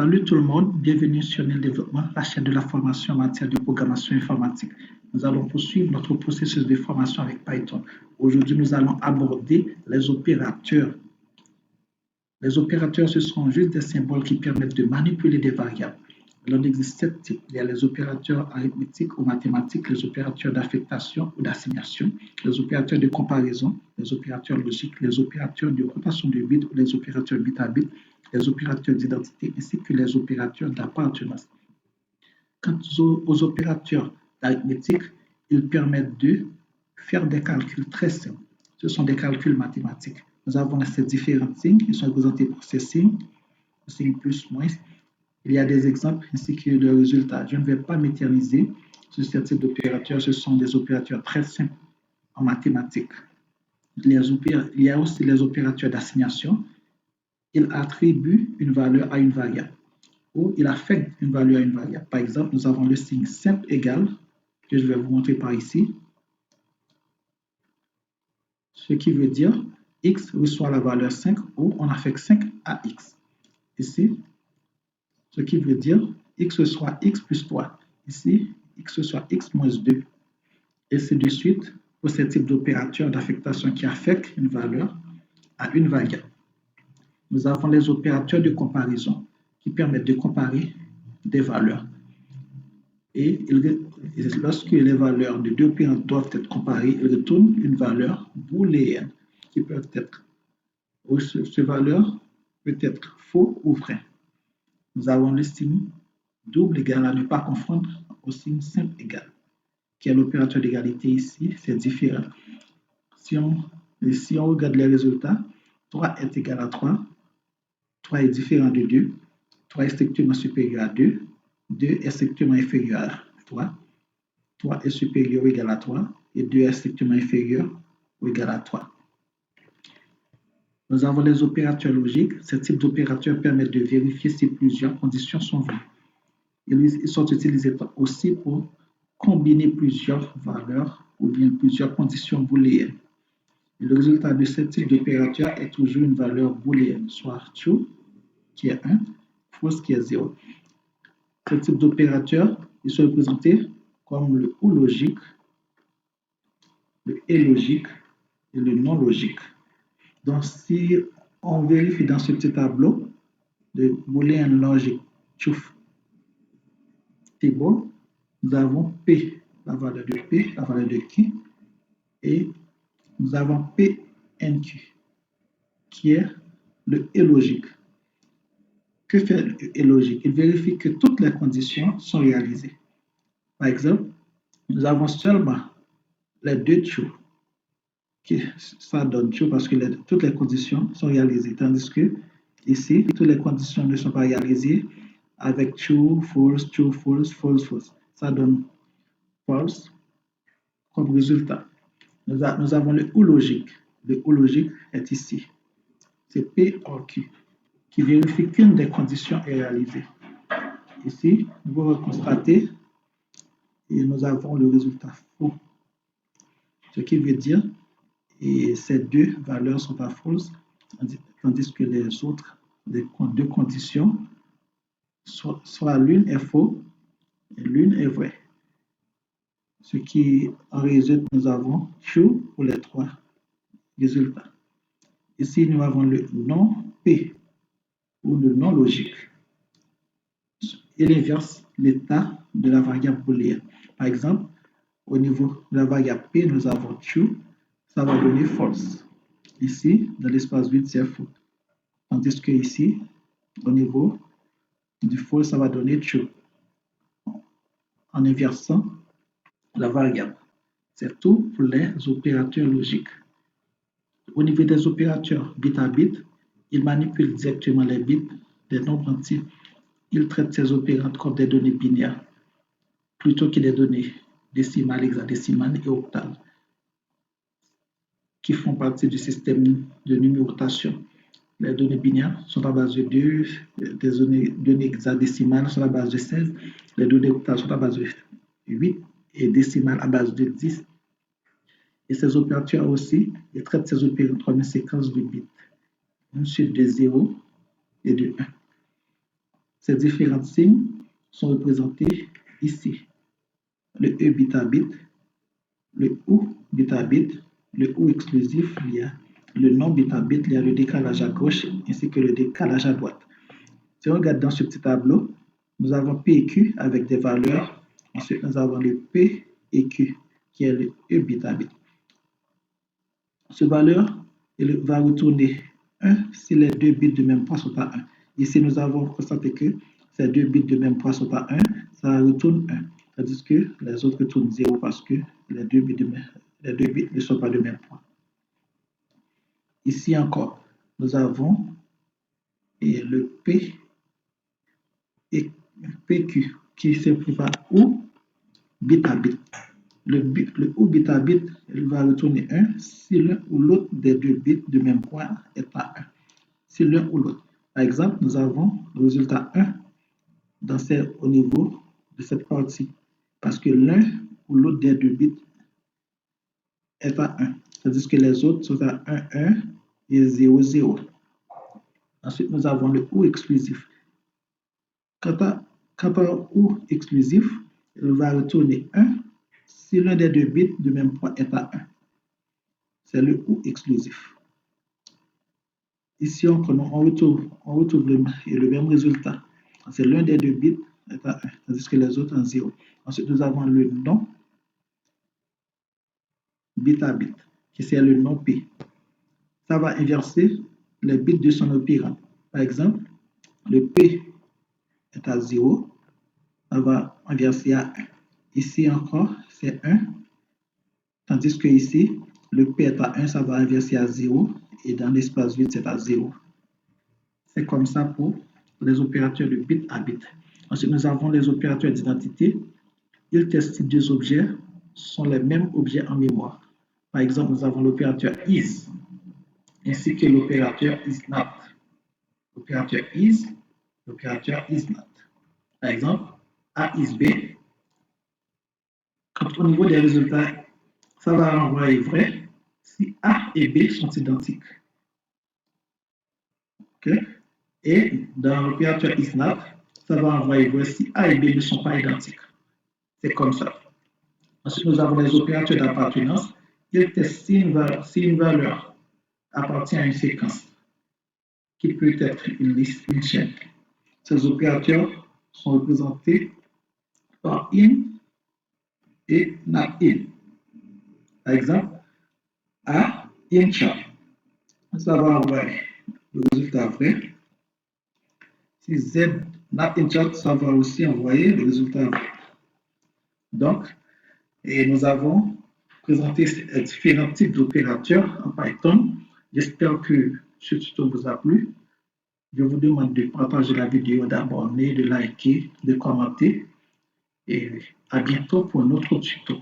Salut tout le monde, bienvenue sur NIL Développement, la chaîne de la formation en matière de programmation informatique. Nous allons poursuivre notre processus de formation avec Python. Aujourd'hui, nous allons aborder les opérateurs. Les opérateurs, ce sont juste des symboles qui permettent de manipuler des variables. Il en existe 7 types. Il y a les opérateurs arithmétiques ou mathématiques, les opérateurs d'affectation ou d'assignation, les opérateurs de comparaison, les opérateurs logiques, les opérateurs de rotation de bits ou les opérateurs bit à bit, les opérateurs d'identité ainsi que les opérateurs d'appartenance. Quant aux opérateurs d'arithmétique, ils permettent de faire des calculs très simples. Ce sont des calculs mathématiques. Nous avons ces différents signes, ils sont représentés par ces signes, signe plus, moins. Il y a des exemples ainsi que le résultat. Je ne vais pas m'éterniser sur ce type d'opérateurs. Ce sont des opérateurs très simples en mathématiques. Il y a aussi les opérateurs d'assignation. Ils attribuent une valeur à une variable ou ils affectent une valeur à une variable. Par exemple, nous avons le signe simple égal que je vais vous montrer par ici. Ce qui veut dire x reçoit la valeur 5 ou on affecte 5 à x. Ici, ce qui veut dire x soit x plus 3. Ici, x soit x moins 2. Et ainsi de suite pour ce type d'opérateur d'affectation qui affecte une valeur à une variable. Nous avons les opérateurs de comparaison qui permettent de comparer des valeurs. Et lorsque les valeurs de deux opérants doivent être comparées, ils retournent une valeur booléenne qui peut être, cette valeur peut être faux ou vrai. Nous avons le signe double égal à ne pas confondre au signe simple égal, qui est l'opérateur d'égalité ici, c'est différent. Si on regarde les résultats, 3 est égal à 3, 3 est différent de 2, 3 est strictement supérieur à 2, 2 est strictement inférieur à 3, 3 est supérieur ou égal à 3, et 2 est strictement inférieur ou égal à 3. Nous avons les opérateurs logiques. Ce type d'opérateurs permettent de vérifier si plusieurs conditions sont vraies. Ils sont utilisés aussi pour combiner plusieurs valeurs ou bien plusieurs conditions booléennes. Le résultat de ce type d'opérateur est toujours une valeur booléenne, soit true qui est 1, false qui est 0. Ce type d'opérateur, ils sont représentés comme le ou logique, le et logique et le non logique. Donc, si on vérifie dans ce petit tableau de Boolean Logic Truth Table, nous avons P, la valeur de P, la valeur de Q, et nous avons PNQ, qui est le et logique. Que fait le et logique? Il vérifie que toutes les conditions sont réalisées. Par exemple, nous avons seulement les deux true, ça donne true parce que toutes les conditions sont réalisées, tandis que ici, toutes les conditions ne sont pas réalisées avec true, false, false, false. Ça donne false comme résultat. Nous avons le ou logique. Le ou logique est ici. C'est P or Q qui vérifie qu'une des conditions est réalisée. Ici, nous pouvons constater et nous avons le résultat faux. Ce qui veut dire et ces deux valeurs sont pas fausses, tandis que les autres, les deux conditions, soit l'une est fausse et l'une est vraie. Ce qui en résulte, nous avons true pour les trois résultats. Ici, nous avons le non P ou le non logique. Il inverse l'état de la variable booléenne. Par exemple, au niveau de la variable P, nous avons true, ça va donner false. Ici, dans l'espace vide, c'est faux. Tandis que ici, au niveau du false, ça va donner true. En inversant la variable. C'est tout pour les opérateurs logiques. Au niveau des opérateurs bit à bit, ils manipulent directement les bits des nombres entiers. Ils traitent ces opérandes comme des données binaires, plutôt que des données décimales, hexadécimales et octales, qui font partie du système de numérotation. Les données binaires sont à base de 2, les données hexadécimales sont à base de 16, les données octales sont à base de 8 et décimales à base de 10. Et ces opérateurs aussi, ils traitent ces opérandes comme une séquence de bits, une suite de 0 et de 1. Ces différents signes sont représentés ici. Le E bit à bit, le OU bit à bit, le OU exclusif, il y a le non bit à bit, il y a le décalage à gauche ainsi que le décalage à droite. Si on regarde dans ce petit tableau, nous avons P et Q avec des valeurs. Ensuite, nous avons le P et Q qui est le E bit à bit. Ce valeur il va retourner 1 si les deux bits de même poids sont à 1. Ici, nous avons constaté que ces deux bits de même poids sont à 1, ça retourne 1. Tandis que les autres retournent 0 parce que les deux bits ne sont pas de même poids. Ici encore, nous avons le P et PQ qui s'écrit par OU bit à bit. Le OU bit à bit il va retourner 1 si l'un ou l'autre des deux bits de même poids est à 1. Si l'un ou l'autre. Par exemple, nous avons le résultat 1 au niveau de cette partie parce que l'un ou l'autre des deux bits est à 1. C'est-à-dire que les autres sont à 1, 1 et 0, 0. Ensuite, nous avons le OU exclusif. Quant à OU exclusif, il va retourner 1 si l'un des deux bits de même poids est à 1. C'est le OU exclusif. Ici, on retrouve le même résultat. C'est l'un des deux bits est à 1, tandis que les autres en 0. Ensuite, nous avons le non bit à bit, qui c'est le non P. Ça va inverser les bits de son opérand. Par exemple, le P est à 0, ça va inverser à 1. Ici encore, c'est 1, tandis que ici, le P est à 1, ça va inverser à 0, et dans l'espace vide, c'est à 0. C'est comme ça pour les opérateurs de bit à bit. Ensuite, nous avons les opérateurs d'identité. Ils testent si deux objets sont les mêmes objets en mémoire. Par exemple, nous avons l'opérateur is ainsi que l'opérateur is not. L'opérateur is, l'opérateur is not. Par exemple, A is B. Quand au niveau des résultats, ça va renvoyer vrai si A et B sont identiques. Okay? Et dans l'opérateur is not, ça va envoyer vrai si A et B ne sont pas identiques. C'est comme ça. Ensuite, nous avons les opérateurs d'appartenance. Ils testent si une valeur appartient à une séquence, qui peut être une liste, une chaîne. Ces opérateurs sont représentés par in et not in. Par exemple, A in chart. Ça va envoyer le résultat vrai. Si Z not in chart, ça va aussi envoyer le résultat vrai. Donc, nous avons présenté différents types d'opérateurs en Python. J'espère que ce tuto vous a plu. Je vous demande de partager la vidéo, d'abonner, de liker, de commenter. Et à bientôt pour un autre tuto.